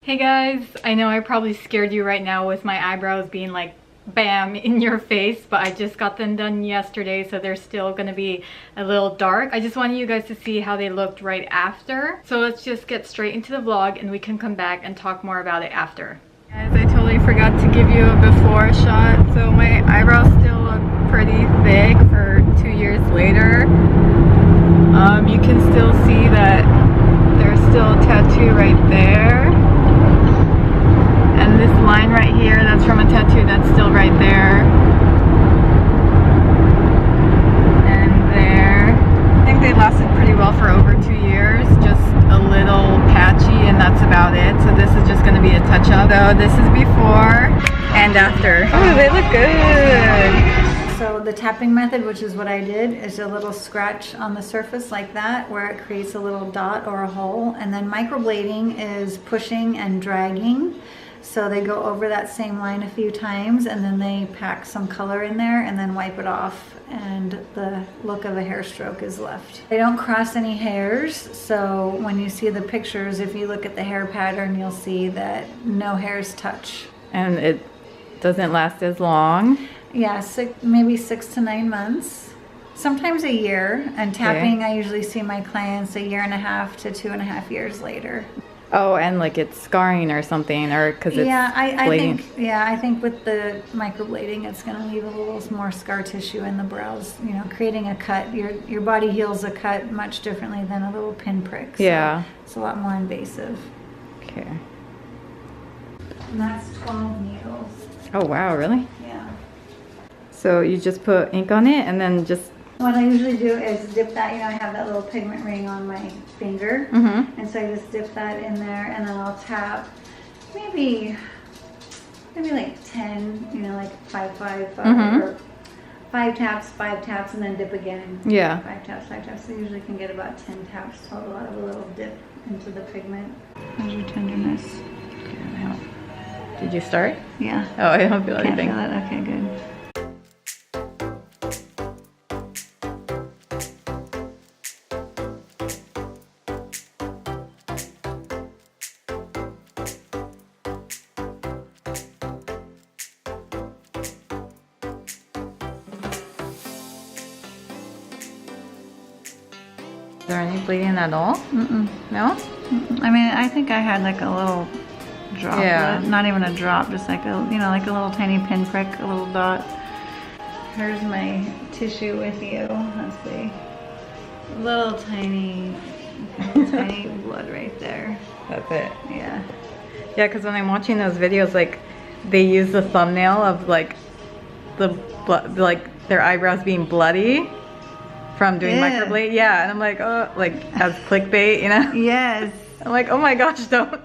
Hey guys, I know I probably scared you right now with my eyebrows being like bam in your face, but I just got them done yesterday, so they're still gonna be a little dark. I just wanted you guys to see how they looked right after. So let's just get straight into the vlog and we can come back and talk more about it after. Guys, I totally forgot to give you a before shot. So my eyebrows still look pretty thick for 2 years later. You can still see that there's still a tattoo right there. And this line right here, that's from a tattoo that's still right there. And there. I think they lasted pretty well for over 2 years. Just a little patchy and that's about it. So this is just going to be a touch-up. So this is before and after. Oh, they look good. So the tapping method, which is what I did, is a little scratch on the surface like that where it creates a little dot or a hole. And then microblading is pushing and dragging. So they go over that same line a few times and then they pack some color in there and then wipe it off and the look of a hair stroke is left. They don't cross any hairs, so when you see the pictures, if you look at the hair pattern, you'll see that no hairs touch. And it doesn't last as long? Yeah, maybe 6 to 9 months. Sometimes a year, and tapping, okay. I usually see my clients 1.5 to 2.5 years later. Oh, and like it's scarring or something, or because it's I think with the microblading, it's going to leave a little more scar tissue in the brows. You know, creating a cut. Your body heals a cut much differently than a little pinprick. So yeah, it's a lot more invasive. Okay. And that's 12 needles. Oh wow, really? Yeah. So you just put ink on it and then just. What I usually do is dip that, you know, I have that little pigment ring on my finger, and so I just dip that in there, and then I'll tap maybe like 10, you know, like 5, or 5 taps, and then dip again. Yeah. 5 taps. So I usually can get about 10 taps total out of a little dip into the pigment. How's your tenderness? Okay, did you start? Yeah. Oh, I don't feel anything. Can't feel it? Okay, good. Is there any bleeding at all? No? I mean, I think I had like a little drop. Yeah. Not even a drop, just like a, you know, like a little tiny pinprick, a little dot. Here's my tissue with you. Let's see. Little tiny blood right there. That's it. Yeah. Yeah, because when I'm watching those videos, like they use the thumbnail of like like their eyebrows being bloody from doing microblade. Yeah, and I'm like, oh, like as clickbait, you know? Yes. I'm like, oh my gosh, don't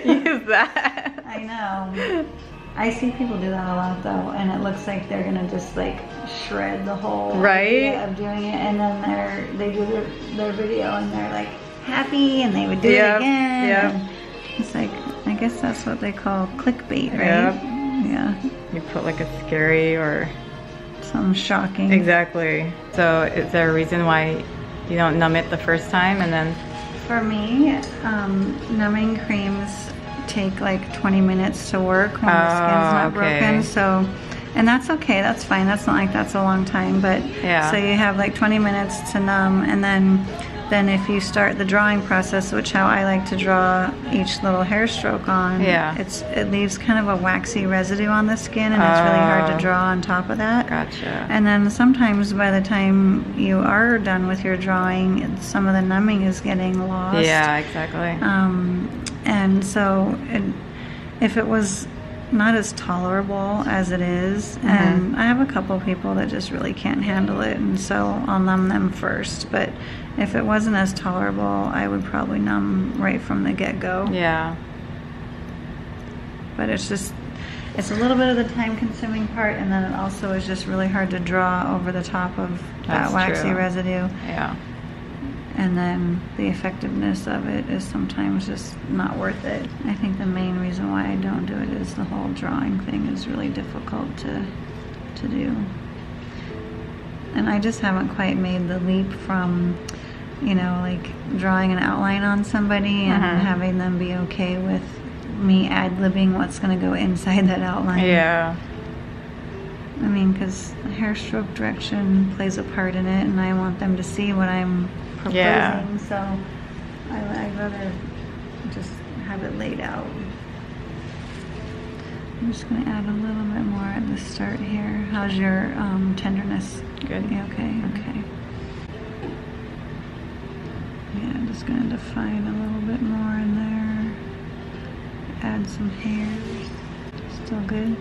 use that. I know. I see people do that a lot though, and it looks like they're gonna just like shred the whole idea of doing it, and then they do their video and they're like happy, and they would do it again. Yeah. It's like, I guess that's what they call clickbait, right? Yeah. You put like a scary or something shocking. Exactly. So is there a reason why you don't numb it the first time and then? For me, numbing creams take like 20 minutes to work when the skin's not broken. So, and that's okay, that's fine. That's not like that's a long time, but so you have like 20 minutes to numb, and then if you start the drawing process, which how I like to draw each little hair stroke on, it leaves kind of a waxy residue on the skin, and it's really hard to draw on top of that. Gotcha. And then sometimes by the time you are done with your drawing, some of the numbing is getting lost. Yeah, exactly. And so if it was not as tolerable as it is, and I have a couple people that just really can't handle it, and so I'll numb them first, but if it wasn't as tolerable, I would probably numb right from the get-go. Yeah. But it's a little bit of the time-consuming part, and then it also is just really hard to draw over the top of that waxy residue. Yeah. And then the effectiveness of it is sometimes just not worth it. I think the main reason why I don't do it is the whole drawing thing is really difficult to do. And I just haven't quite made the leap from, you know, like drawing an outline on somebody and having them be okay with me ad-libbing what's going to go inside that outline. Yeah. I mean, because hair stroke direction plays a part in it, and I want them to see what I'm proposing, Yeah. so I'd rather just have it laid out. I'm just going to add a little bit more at the start here. How's your tenderness? Good. Yeah, okay, okay. Yeah, I'm just going to define a little bit more in there. Add some hairs. Still good?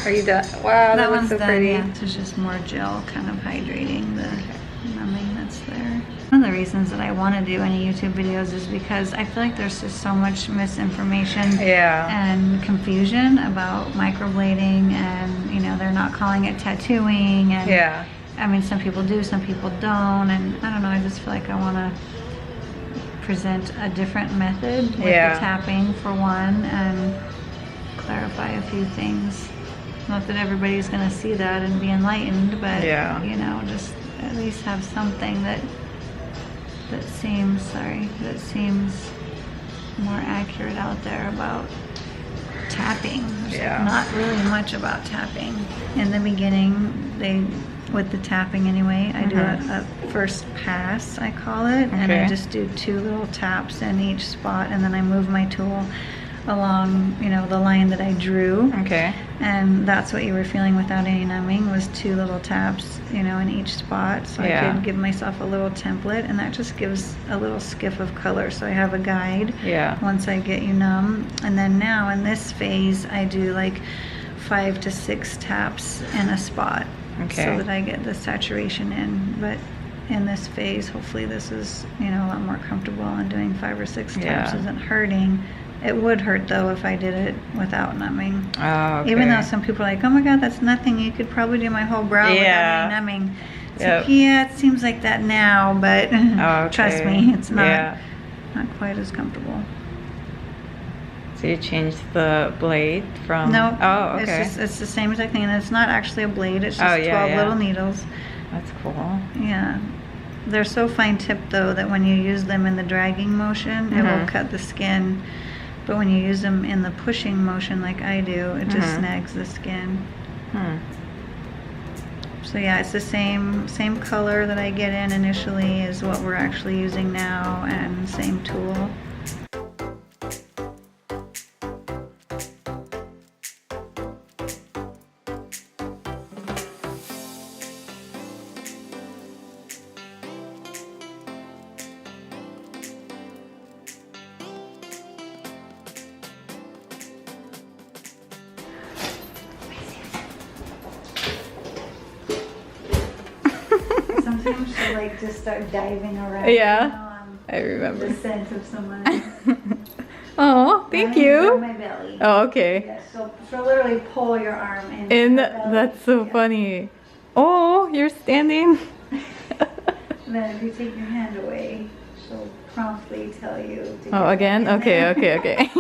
Are you done? Wow, that looks one's so done, pretty. yeah. It's just more gel kind of hydrating the numbing that's there. One of the reasons that I want to do any YouTube videos is because I feel like there's just so much misinformation and confusion about microblading, and you know, they're not calling it tattooing, and I mean, some people do, some people don't, and I don't know, I just feel like I want to present a different method with the tapping for one, and clarify a few things. Not that everybody's going to see that and be enlightened, but you know, just at least have something that seems more accurate out there about tapping. There's not really much about tapping. In the beginning, with the tapping anyway, I do a first pass, I call it, and I just do 2 little taps in each spot, and then I move my tool along, you know, the line that I drew. And that's what you were feeling without any numbing, was 2 little taps, you know, in each spot. So I could give myself a little template, and that just gives a little skiff of color. So I have a guide once I get you numb. And then now in this phase, I do like 5 to 6 taps in a spot so that I get the saturation in. But in this phase, hopefully this is, you know, a lot more comfortable, and doing 5 or 6 taps isn't hurting. It would hurt though if I did it without numbing. Even though some people are like, oh my god, that's nothing, you could probably do my whole brow without any numbing. It's like, yeah, it seems like that now, but trust me, it's not quite as comfortable. So you changed the blade from... No, it's it's the same exact thing, and it's not actually a blade, it's just 12 little needles. That's cool. Yeah. They're so fine tipped though that when you use them in the dragging motion, it will cut the skin. But when you use them in the pushing motion like I do, it just snags the skin. So yeah, it's the same color that I get in initially is what we're actually using now, and same tool. Sometimes she'll like just start diving around. I remember. The scent of someone. Oh, thank you. My belly. Oh, okay. Yeah, she'll literally pull your arm in. That's so funny. Oh, you're standing. And then if you take your hand away, she'll promptly tell you to Oh, again? Okay.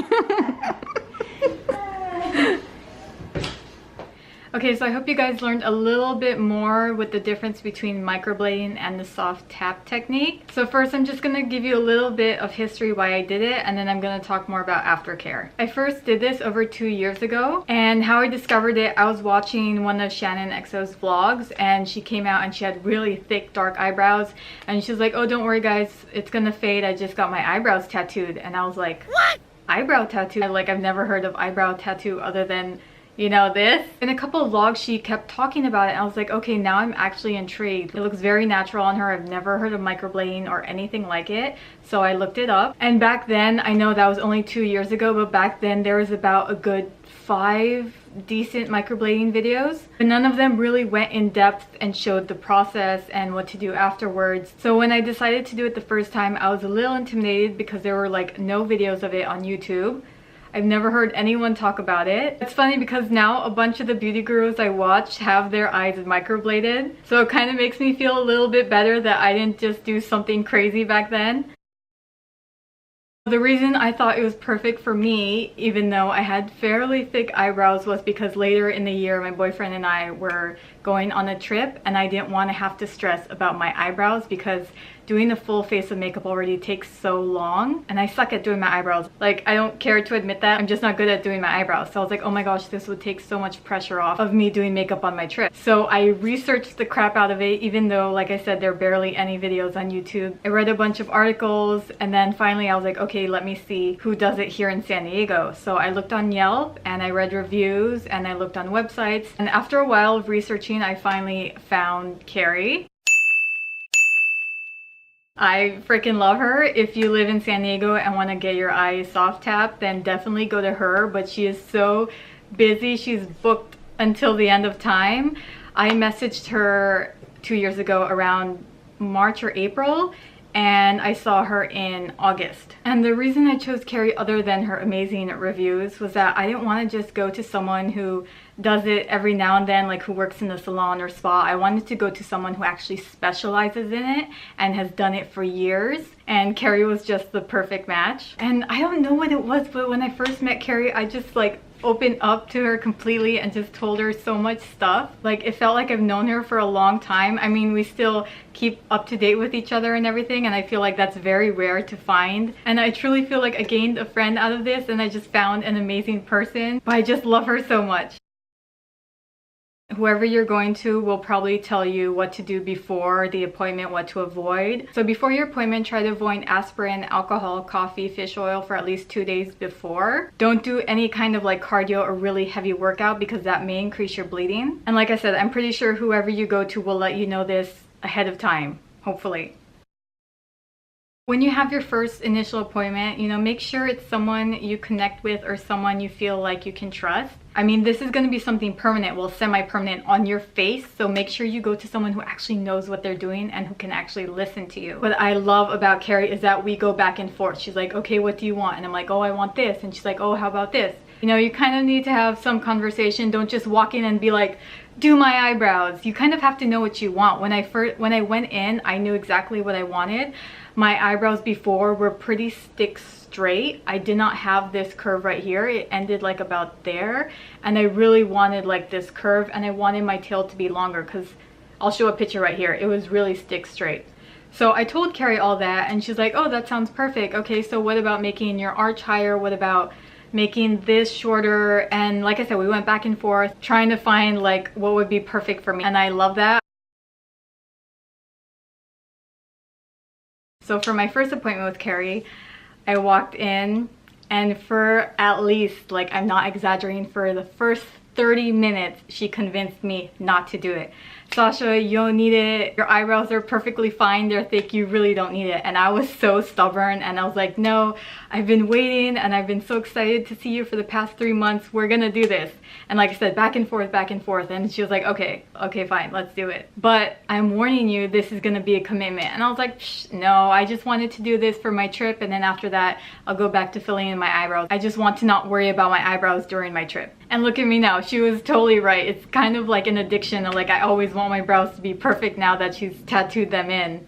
Okay, so I hope you guys learned a little bit more with the difference between microblading and the soft tap technique. So first, I'm just going to give you a little bit of history why I did it, and then I'm going to talk more about aftercare. I first did this over 2 years ago, and how I discovered it, I was watching one of Shannon XO's vlogs, and she came out and she had really thick, dark eyebrows, and she was like, oh, don't worry guys, it's going to fade. I just got my eyebrows tattooed. And I was like, what? Eyebrow tattoo? I've never heard of eyebrow tattoo other than, you know, this. In a couple of vlogs she kept talking about it, and I was like, okay, now I'm actually intrigued. It looks very natural on her. I've never heard of microblading or anything like it, so I looked it up. And back then, I know that was only 2 years ago, but back then there was about a good 5 decent microblading videos, but none of them really went in depth and showed the process and what to do afterwards. So when I decided to do it the first time, I was a little intimidated because there were like no videos of it on YouTube. I've never heard anyone talk about it. It's funny because now a bunch of the beauty gurus I watch have their eyes microbladed. So it kind of makes me feel a little bit better that I didn't just do something crazy back then. The reason I thought it was perfect for me, even though I had fairly thick eyebrows, was because later in the year my boyfriend and I were going on a trip and I didn't want to have to stress about my eyebrows because doing a full face of makeup already takes so long and I suck at doing my eyebrows. Like, I don't care to admit that, I'm just not good at doing my eyebrows. So I was like, oh my gosh, this would take so much pressure off of me doing makeup on my trip. So I researched the crap out of it, even though, like I said, there are barely any videos on YouTube. I read a bunch of articles and then finally I was like, okay, let me see who does it here in San Diego. So I looked on Yelp and I read reviews and I looked on websites, and after a while of researching I finally found Karey. I freaking love her. If you live in San Diego and want to get your eyes SofTap, then definitely go to her, but she is so busy. She's booked until the end of time. I messaged her 2 years ago around March or April and I saw her in August. And the reason I chose Karey, other than her amazing reviews, was that I didn't want to just go to someone who does it every now and then, like who works in the salon or spa. I wanted to go to someone who actually specializes in it and has done it for years. And Karey was just the perfect match. And I don't know what it was, but when I first met Karey, I just like opened up to her completely and just told her so much stuff. Like, it felt like I've known her for a long time. I mean, we still keep up to date with each other and everything, and I feel like that's very rare to find. And I truly feel like I gained a friend out of this and I just found an amazing person. But I just love her so much. Whoever you're going to will probably tell you what to do before the appointment, what to avoid. So before your appointment, try to avoid aspirin, alcohol, coffee, fish oil for at least 2 days before. Don't do any kind of like cardio or really heavy workout because that may increase your bleeding. And like I said, I'm pretty sure whoever you go to will let you know this ahead of time, hopefully. When you have your first initial appointment, you know, make sure it's someone you connect with or someone you feel like you can trust. I mean, this is going to be something permanent, well, semi-permanent on your face, so make sure you go to someone who actually knows what they're doing and who can actually listen to you. What I love about Karey is that we go back and forth. She's like, okay, what do you want? And I'm like, oh, I want this. And she's like, oh, how about this? You know, you kind of need to have some conversation. Don't just walk in and be like, do my eyebrows. You kind of have to know what you want. When I went in, I knew exactly what I wanted. My eyebrows before were pretty stick straight. I did not have this curve right here. It ended like about there, and I really wanted like this curve, and I wanted my tail to be longer because I'll show a picture right here. It was really stick straight. So I told Karey all that and she's like, oh, that sounds perfect. Okay, so what about making your arch higher? What about making this shorter? And like I said, we went back and forth trying to find like what would be perfect for me, and I love that. So for my first appointment with Karey, I walked in and for at least, like, I'm not exaggerating, for the first 30 minutes, she convinced me not to do it. Sasha, you don't need it. Your eyebrows are perfectly fine. They're thick. You really don't need it. And I was so stubborn and I was like, no, I've been waiting and I've been so excited to see you for the past 3 months. We're gonna do this. And like I said, back and forth, back and forth. And she was like, okay, fine, let's do it. But I'm warning you, this is gonna be a commitment. And I was like, no, I just wanted to do this for my trip. And then after that, I'll go back to filling in my eyebrows. I just want to not worry about my eyebrows during my trip. And look at me now. She was totally right. It's kind of like an addiction. Like, I always want my brows to be perfect now that she's tattooed them in.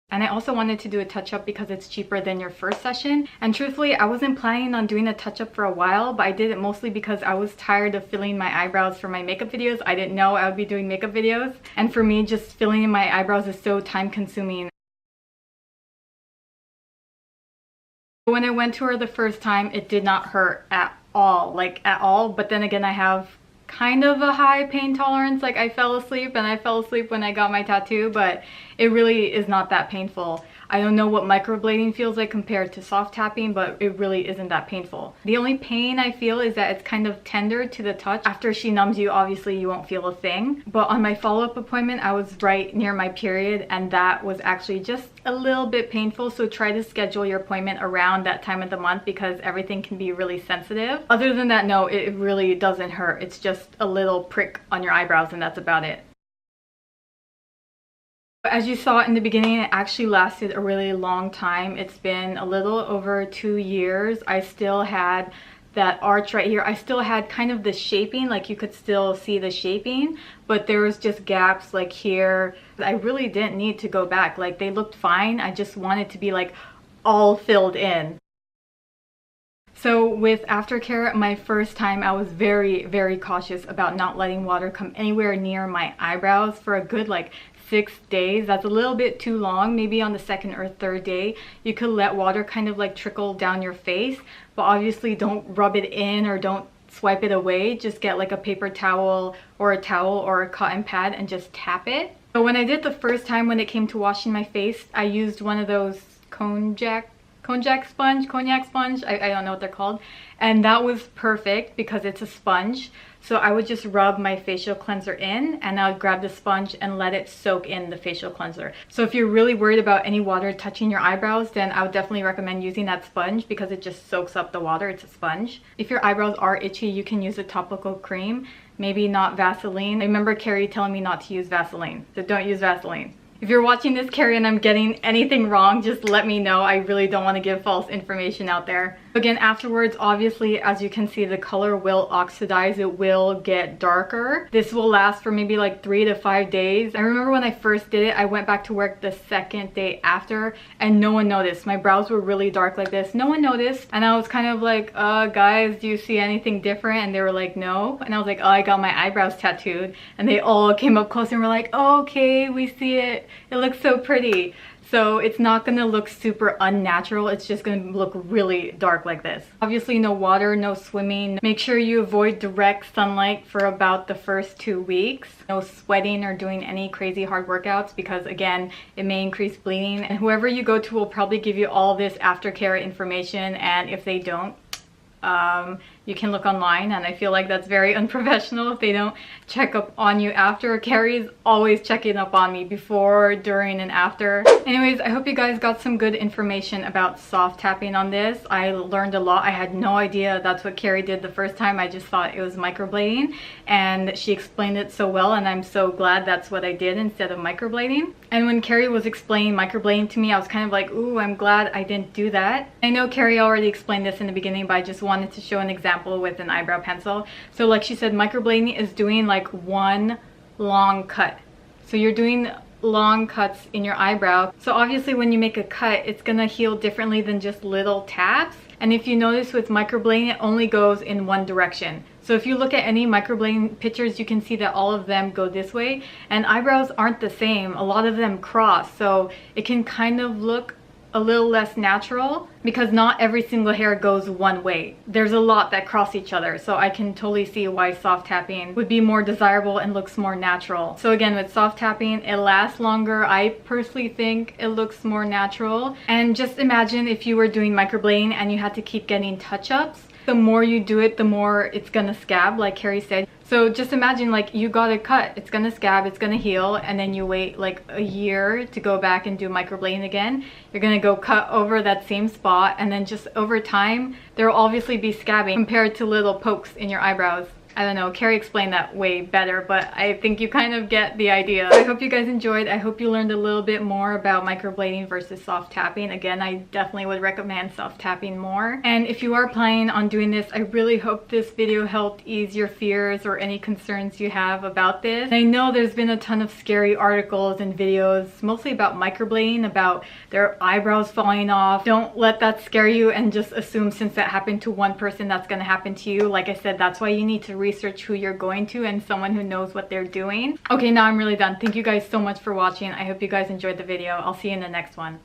And I also wanted to do a touch-up because it's cheaper than your first session. And truthfully, I wasn't planning on doing a touch-up for a while, but I did it mostly because I was tired of filling my eyebrows for my makeup videos. I didn't know I would be doing makeup videos. And for me, just filling in my eyebrows is so time-consuming. When I went to her the first time, it did not hurt at all, like at all. But then again, I have kind of a high pain tolerance. Like, I fell asleep and I fell asleep when I got my tattoo, but it really is not that painful. I don't know what microblading feels like compared to soft tapping, but it really isn't that painful. The only pain I feel is that it's kind of tender to the touch. After she numbs you, obviously you won't feel a thing. But on my follow-up appointment, I was right near my period and that was actually just a little bit painful. So try to schedule your appointment around that time of the month because everything can be really sensitive. Other than that, no, it really doesn't hurt. It's just a little prick on your eyebrows and that's about it. As you saw in the beginning, it actually lasted a really long time. It's been a little over 2 years. I still had that arch right here. I still had kind of the shaping, like you could still see the shaping, but there was just gaps like here. I really didn't need to go back. Like, they looked fine. I just wanted to be like all filled in. So with Aftercare, my first time, I was very, very cautious about not letting water come anywhere near my eyebrows for a good like 6 days. That's a little bit too long. Maybe on the second or third day, you could let water kind of like trickle down your face, but obviously don't rub it in or don't swipe it away. Just get like a paper towel or a cotton pad and just tap it. So when I did the first time, when it came to washing my face, I used one of those cognac sponge, I don't know what they're called, and that was perfect because it's a sponge. So I would just rub my facial cleanser in, and I would grab the sponge and let it soak in the facial cleanser. So if you're really worried about any water touching your eyebrows, then I would definitely recommend using that sponge because it just soaks up the water. It's a sponge. If your eyebrows are itchy, you can use a topical cream, maybe not Vaseline. I remember Karey telling me not to use Vaseline, so don't use Vaseline. If you're watching this, Karey, and I'm getting anything wrong, just let me know. I really don't want to give false information out there. Again, afterwards, obviously, as you can see, the color will oxidize. It will get darker. This will last for maybe like 3 to 5 days. I remember when I first did it, I went back to work the second day after, and no one noticed. My brows were really dark like this. No one noticed. And I was kind of like, guys, do you see anything different? And they were like, no. And I was like, oh, I got my eyebrows tattooed. And they all came up close and were like, oh, okay, we see it. It looks so pretty. So it's not gonna look super unnatural. It's just gonna look really dark like this. Obviously no water, no swimming. Make sure you avoid direct sunlight for about the first 2 weeks. No sweating or doing any crazy hard workouts because again, it may increase bleeding. And whoever you go to will probably give you all this aftercare information, and if they don't, you can look online, and I feel like that's very unprofessional if they don't check up on you after. Karey's always checking up on me before, during, and after. Anyways, I hope you guys got some good information about soft tapping on this. I learned a lot. I had no idea that's what Karey did the first time. I just thought it was microblading, and she explained it so well, and I'm so glad that's what I did instead of microblading. And when Karey was explaining microblading to me, I was kind of like, ooh, I'm glad I didn't do that. I know Karey already explained this in the beginning, but I just wanted to show an example with an eyebrow pencil. So like she said, microblading is doing like one long cut. So you're doing long cuts in your eyebrow. So obviously when you make a cut, it's gonna heal differently than just little taps. And if you notice with microblading, it only goes in one direction. So if you look at any microblading pictures, you can see that all of them go this way, and eyebrows aren't the same. A lot of them cross, so it can kind of look a little less natural because not every single hair goes one way. There's a lot that cross each other, so I can totally see why soft tapping would be more desirable and looks more natural. So again, with soft tapping, it lasts longer. I personally think it looks more natural. And just imagine if you were doing microblading and you had to keep getting touch-ups. The more you do it, the more it's gonna scab, like Karey said. So just imagine like you got a cut, it's gonna scab, it's gonna heal, and then you wait like a year to go back and do microblading again. You're gonna go cut over that same spot, and then just over time, there will obviously be scabbing compared to little pokes in your eyebrows. I don't know, Karey explained that way better, but I think you kind of get the idea. I hope you guys enjoyed. I hope you learned a little bit more about microblading versus soft tapping. Again, I definitely would recommend soft tapping more. And if you are planning on doing this, I really hope this video helped ease your fears or any concerns you have about this. And I know there's been a ton of scary articles and videos, mostly about microblading, about their eyebrows falling off. Don't let that scare you and just assume since that happened to one person, that's gonna happen to you. Like I said, that's why you need to research who you're going to and someone who knows what they're doing. Okay, now I'm really done. Thank you guys so much for watching. I hope you guys enjoyed the video. I'll see you in the next one.